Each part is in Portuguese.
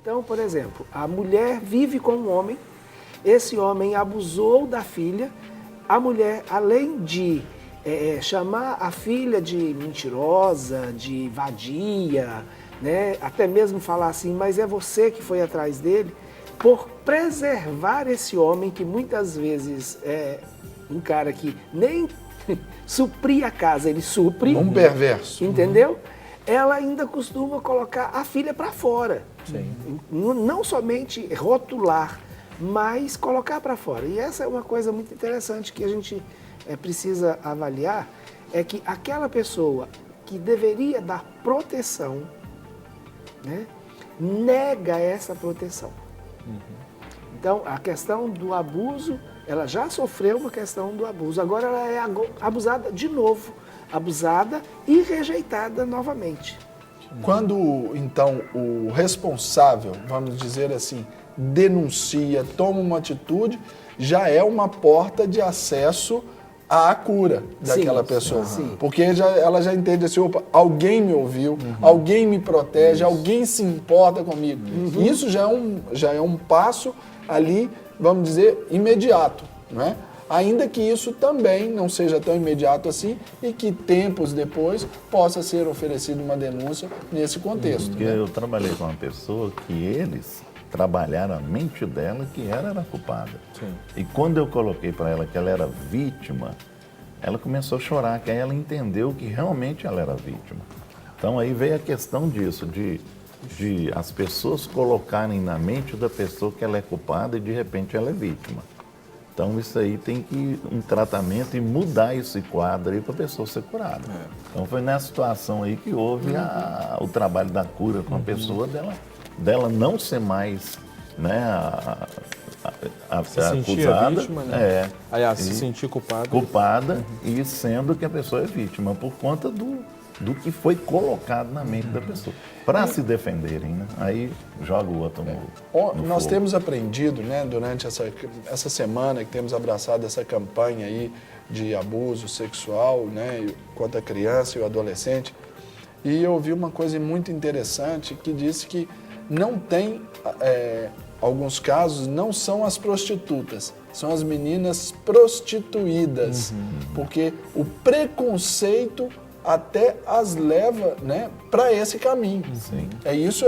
Então, por exemplo, a mulher vive com um homem, esse homem abusou da filha, a mulher, além de chamar a filha de mentirosa, de vadia, né? Até mesmo falar assim, mas é você que foi atrás dele, por preservar esse homem que muitas vezes é um cara que nem suprir a casa, ele supre. Um perverso. Entendeu? Ela ainda costuma colocar a filha para fora. Sim. Não somente rotular, mas colocar para fora. E essa é uma coisa muito interessante que a gente precisa avaliar, é que aquela pessoa que deveria dar proteção, né, nega essa proteção. Então, a questão do abuso, ela já sofreu uma questão do abuso, agora ela é abusada de novo, abusada e rejeitada novamente. Quando, então, o responsável, vamos dizer assim, denuncia, toma uma atitude, já é uma porta de acesso à cura daquela pessoa. Sim. Porque ela já entende assim, opa, alguém me ouviu, alguém me protege, alguém se importa comigo. Isso já é um passo ali, vamos dizer, imediato, não é? Ainda que isso também não seja tão imediato assim e que tempos depois possa ser oferecida uma denúncia nesse contexto. Porque eu trabalhei com uma pessoa que eles trabalharam a mente dela que ela era culpada. Sim. E quando eu coloquei para ela que ela era vítima, ela começou a chorar, que aí ela entendeu que realmente ela era vítima. Então aí veio a questão disso, de as pessoas colocarem na mente da pessoa que ela é culpada e de repente ela é vítima. Então isso aí tem que ir um tratamento e mudar esse quadro aí para a pessoa ser curada. Então foi nessa situação aí que houve o trabalho da cura com a pessoa, dela não ser mais, né, Se sentir acusada, vítima, né? Aliás, se e sentir culpada. culpada e sendo que a pessoa é vítima por conta do que foi colocado na mente da pessoa. Para se defenderem, né? Aí joga o outro no Nós fogo. temos aprendido, né, durante essa semana que temos abraçado essa campanha aí de abuso sexual, né, contra a criança e o adolescente, e eu ouvi uma coisa muito interessante que disse que não tem, alguns casos, não são as prostitutas, são as meninas prostituídas, porque o preconceito até as leva, né, para esse caminho. Sim. Isso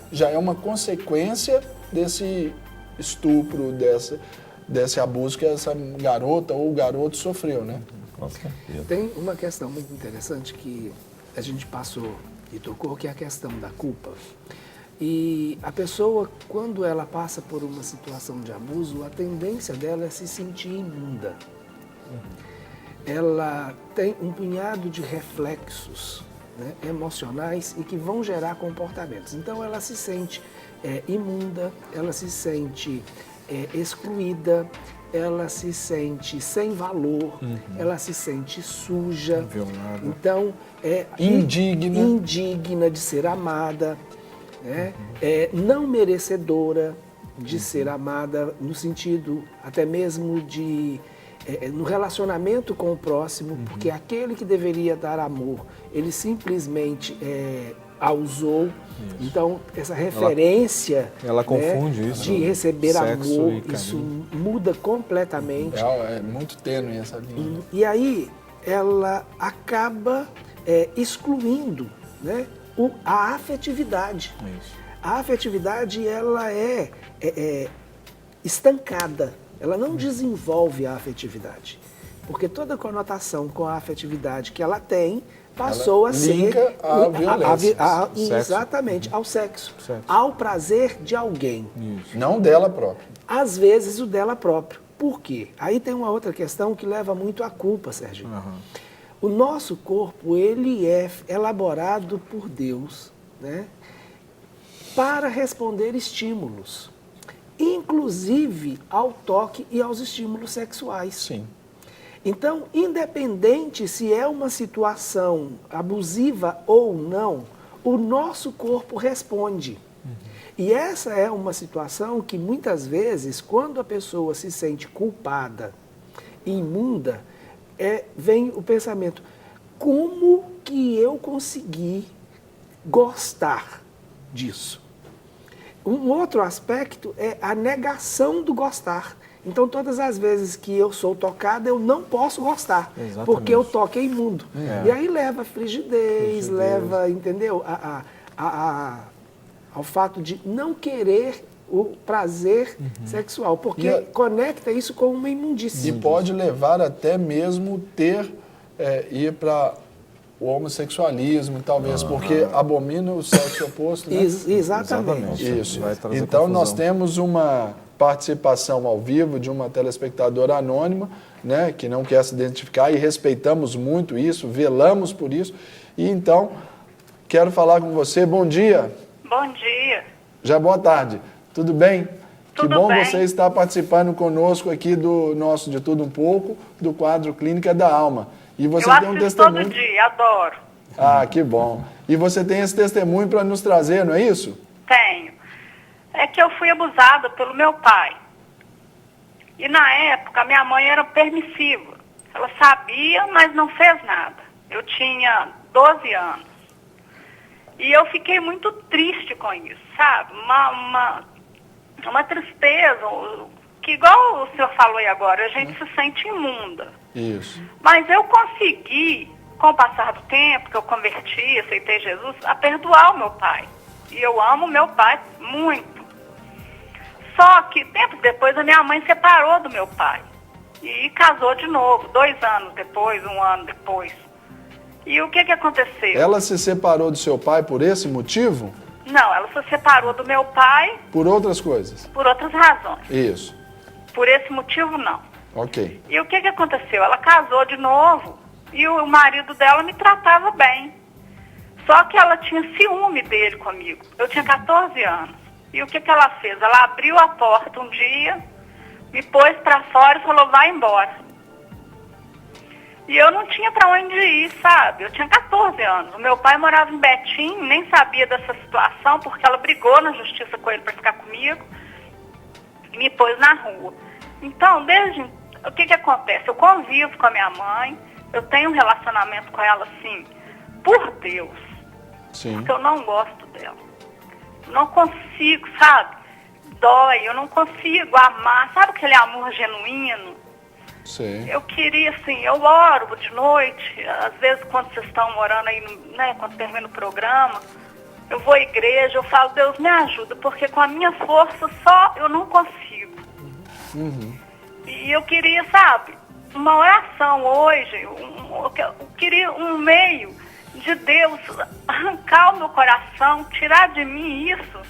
já é uma consequência desse estupro, desse abuso que essa garota ou garoto sofreu, né? Com certeza. Tem uma questão muito interessante que a gente passou e tocou, que é a questão da culpa. E a pessoa, quando ela passa por uma situação de abuso, a tendência dela é se sentir imunda. Ela tem um punhado de reflexos, né, emocionais e que vão gerar comportamentos. Então ela se sente imunda, ela se sente excluída, ela se sente sem valor, ela se sente suja, Violada. então indigna de ser amada, né? Não merecedora de ser amada, no sentido até mesmo de no relacionamento com o próximo, porque aquele que deveria dar amor, ele simplesmente a usou. Então, essa referência Ela confunde né, isso, de receber sexo amor, e carinho. isso muda completamente. É muito tênue essa linha. E aí, ela acaba excluindo, né, a afetividade. Isso. A afetividade, ela é estancada. Ela não desenvolve a afetividade, porque toda conotação com a afetividade que ela tem passou a ser liga à violência. Exatamente, ao sexo, Sexo. ao prazer de alguém, Isso. Não dela própria. às vezes o dela próprio. Por quê? Aí tem uma outra questão que leva muito à culpa, Sérgio. O nosso corpo, ele é elaborado por Deus, né, para responder estímulos, inclusive ao toque e aos estímulos sexuais. Sim. Então, independente se é uma situação abusiva ou não, o nosso corpo responde. E essa é uma situação que muitas vezes, quando a pessoa se sente culpada, imunda, vem o pensamento, como que eu consegui gostar disso? Um outro aspecto é a negação do gostar. Então, todas as vezes que eu sou tocada, eu não posso gostar, Exatamente. porque o toque é imundo. E aí leva a frigidez, leva, entendeu? Ao fato de não querer o prazer sexual, porque conecta isso com uma imundície. E pode levar até mesmo ir para o homossexualismo, talvez, porque abomina o sexo oposto, né? Exatamente. Isso. Vai trazer Então, confusão. nós temos uma participação ao vivo de uma telespectadora anônima, né, que não quer se identificar, e respeitamos muito isso, velamos por isso. E então, quero falar com você. Bom dia. Bom dia. Já boa tarde. Tudo bem? Tudo que bom bem. você estar participando conosco aqui do nosso De Tudo Um Pouco, do quadro Clínica da Alma. E você Eu tem um assisto testemunho. todo dia, adoro. Ah, que bom. E você tem esse testemunho para nos trazer, não é isso? Tenho. É que eu fui abusada pelo meu pai. E na época, minha mãe era permissiva. Ela sabia, mas não fez nada. Eu tinha 12 anos. E eu fiquei muito triste com isso, sabe? Uma tristeza, que igual o senhor falou aí agora, a gente se sente imunda. Isso. Mas eu consegui, com o passar do tempo, que eu converti, aceitei Jesus, a perdoar o meu pai. E eu amo meu pai muito. Só que, tempos depois, a minha mãe separou do meu pai. E casou de novo, 2 anos depois, 1 ano depois. E o que aconteceu? Ela se separou do seu pai por esse motivo? Não, ela se separou do meu pai Por outras coisas? por outras razões. Isso. Por esse motivo, não. Ok. E o que aconteceu? Ela casou de novo e o marido dela me tratava bem. Só que ela tinha ciúme dele comigo. Eu tinha 14 anos. E o que ela fez? Ela abriu a porta um dia, me pôs para fora e falou, vai embora. E eu não tinha para onde ir, sabe? Eu tinha 14 anos. O meu pai morava em Betim, nem sabia dessa situação, porque ela brigou na justiça com ele para ficar comigo e me pôs na rua. Então, o que acontece? Eu convivo com a minha mãe, eu tenho um relacionamento com ela, assim, por Deus. Sim. Porque eu não gosto dela. Não consigo, sabe? Dói, eu não consigo amar. Sabe aquele amor genuíno? Sim. Eu queria, assim, eu oro de noite, às vezes quando vocês estão orando aí, né, quando termina o programa, eu vou à igreja, eu falo, Deus me ajuda, porque com a minha força só eu não consigo. E eu queria, sabe, uma oração hoje, eu queria um meio de Deus arrancar o meu coração, tirar de mim isso,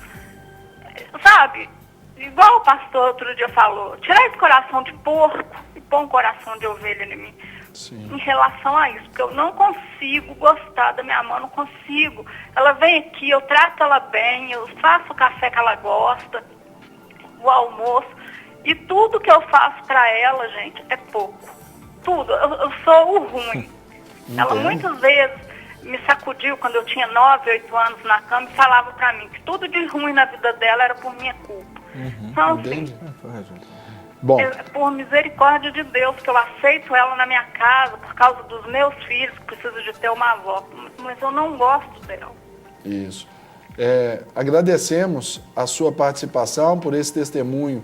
sabe? Igual o pastor outro dia falou, tirar esse coração de porco e pôr um coração de ovelha em mim. Sim. Em relação a isso, porque eu não consigo gostar da minha mãe, não consigo. Ela vem aqui, eu trato ela bem, eu faço o café que ela gosta, o almoço, e tudo que eu faço para ela, gente, é pouco. Tudo. Eu sou o ruim. Ela muitas vezes me sacudiu quando eu tinha 9, 8 anos na cama e falava para mim que tudo de ruim na vida dela era por minha culpa. Então, assim, Bom, é por misericórdia de Deus que eu aceito ela na minha casa por causa dos meus filhos que precisam de ter uma avó, mas eu não gosto dela. isso. Agradecemos a sua participação por esse testemunho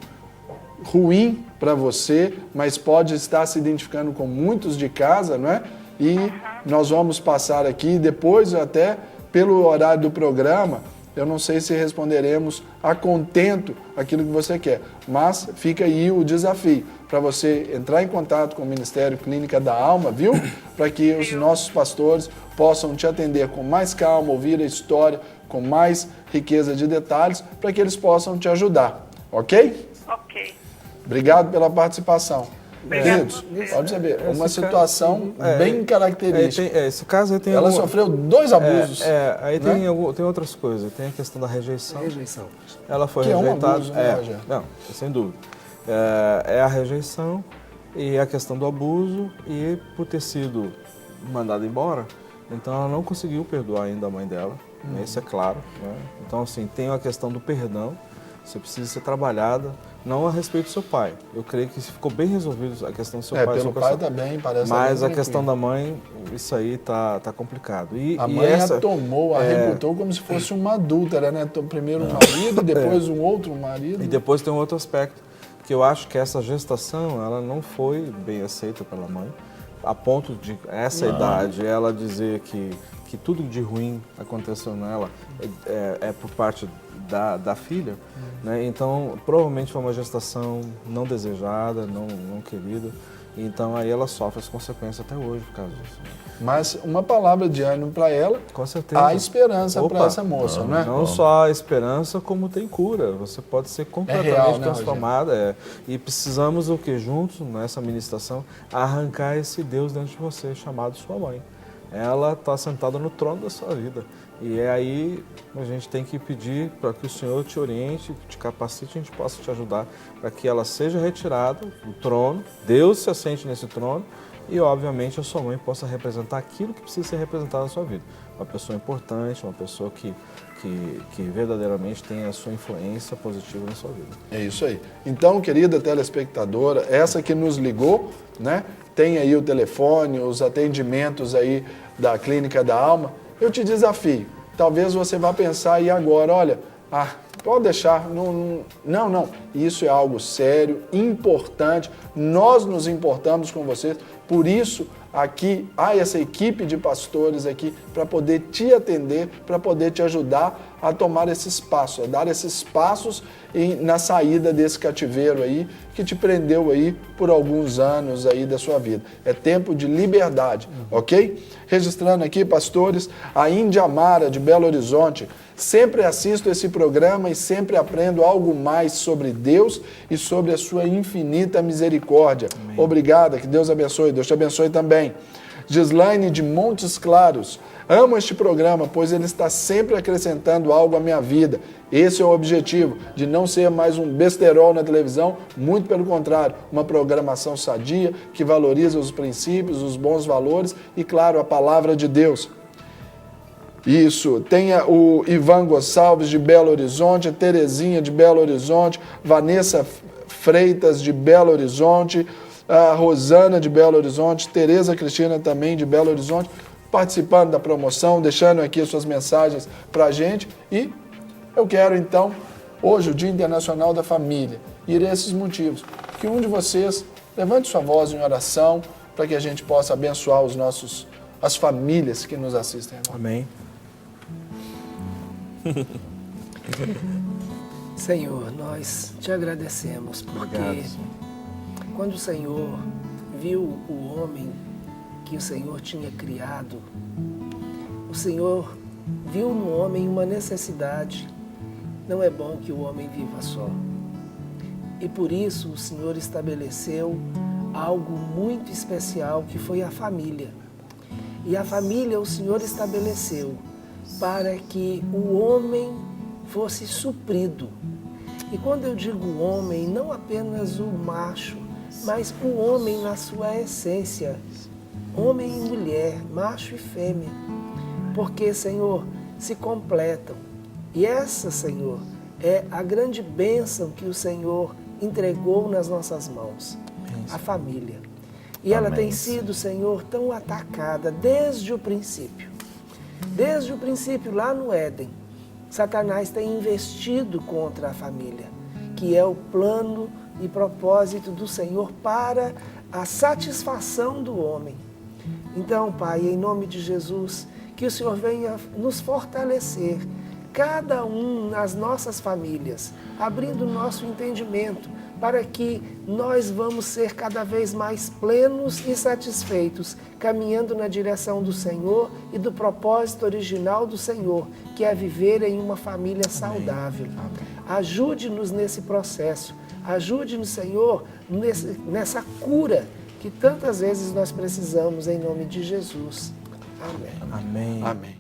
ruim para você, mas pode estar se identificando com muitos de casa, não é? E nós vamos passar aqui, depois até pelo horário do programa, eu não sei se responderemos a contento aquilo que você quer, mas fica aí o desafio para você entrar em contato com o Ministério Clínica da Alma, viu? Para que os nossos pastores possam te atender com mais calma, ouvir a história com mais riqueza de detalhes, para que eles possam te ajudar, ok? Ok. Obrigado pela participação. Obrigado. Queridos, pode saber, uma Esse situação bem característica. Esse caso aí tem Ela algum- sofreu 2 abusos. aí né? tem outras coisas. Tem a questão da rejeição. Rejeição. Ela foi Que é um rejeitada. abuso, né, Rogério? Não, sem dúvida. É a rejeição e a questão do abuso, e por ter sido mandada embora, então ela não conseguiu perdoar ainda a mãe dela, né? Isso é claro. Né? Então, assim, tem a questão do perdão, você precisa ser trabalhada Não a respeito do seu pai. Eu creio que ficou bem resolvido a questão do seu pai. Pelo pai também parece. Mas bem a questão tranquilo. da mãe, isso aí tá complicado. A mãe retomou, arrebutou como se fosse uma adúltera, né? Primeiro um marido, depois um outro marido. E depois tem um outro aspecto, que eu acho que essa gestação, ela não foi bem aceita pela mãe, a ponto de, essa idade, ela dizer que tudo de ruim aconteceu nela é por parte da filha, né? Então, provavelmente foi uma gestação não desejada, não querida. Então, aí ela sofre as consequências até hoje por causa disso. Mas uma palavra de ânimo para ela, Com certeza. há esperança para essa moça, né? Não só a esperança, como tem cura. Você pode ser completamente real, né, transformada. E precisamos, o que juntos, nessa ministração, arrancar esse Deus dentro de você, chamado sua mãe. Ela está sentada no trono da sua vida. E é aí a gente tem que pedir para que o Senhor te oriente, te capacite, a gente possa te ajudar para que ela seja retirada do trono, Deus se assente nesse trono e, obviamente, a sua mãe possa representar aquilo que precisa ser representado na sua vida. Uma pessoa importante, uma pessoa que verdadeiramente tem a sua influência positiva na sua vida. É isso aí. Então, querida telespectadora, essa que nos ligou, né? Tem aí o telefone, os atendimentos aí da Clínica da Alma. Eu te desafio. Talvez você vá pensar aí agora, olha, pode deixar, não. Isso é algo sério, importante. Nós nos importamos com vocês. Por isso, aqui há essa equipe de pastores aqui para poder te atender, para poder te ajudar a tomar esses passos, a dar esses passos na saída desse cativeiro aí que te prendeu aí por alguns anos aí da sua vida. É tempo de liberdade, ok? Registrando aqui, pastores, a Índia Mara de Belo Horizonte. Sempre assisto esse programa e sempre aprendo algo mais sobre Deus e sobre a sua infinita misericórdia. Amém. Obrigada, que Deus abençoe. Deus te abençoe também. Gislaine de Montes Claros. Amo este programa, pois ele está sempre acrescentando algo à minha vida. Esse é o objetivo, de não ser mais um besterol na televisão, muito pelo contrário, uma programação sadia, que valoriza os princípios, os bons valores e, claro, a palavra de Deus. Isso, tenha o Ivan Gonçalves de Belo Horizonte, a Terezinha de Belo Horizonte, Vanessa Freitas de Belo Horizonte, a Rosana de Belo Horizonte, Tereza Cristina também de Belo Horizonte, participando da promoção, deixando aqui as suas mensagens para a gente. E eu quero então, hoje, o Dia Internacional da Família, ir a esses motivos, que um de vocês levante sua voz em oração para que a gente possa abençoar as famílias que nos assistem agora. Amém. Senhor, nós te agradecemos porque quando o Senhor viu o homem que o Senhor tinha criado, o Senhor viu no homem uma necessidade. Não é bom que o homem viva só. E por isso o Senhor estabeleceu algo muito especial, que foi a família. E a família o Senhor estabeleceu para que o homem fosse suprido. E quando eu digo homem, não apenas o macho, mas o homem na sua essência. Homem e mulher, macho e fêmea. Porque, Senhor, se completam. E essa, Senhor, é a grande bênção que o Senhor entregou nas nossas mãos. A família. E ela tem sido, Senhor, tão atacada desde o princípio. Desde o princípio, lá no Éden, Satanás tem investido contra a família, que é o plano e propósito do Senhor para a satisfação do homem. Então, Pai, em nome de Jesus, que o Senhor venha nos fortalecer, cada um nas nossas famílias, abrindo o nosso entendimento, para que nós vamos ser cada vez mais plenos e satisfeitos, caminhando na direção do Senhor e do propósito original do Senhor, que é viver em uma família saudável. Ajude-nos nesse processo, ajude-nos, Senhor, nessa cura que tantas vezes nós precisamos, em nome de Jesus. Amém. Amém. Amém.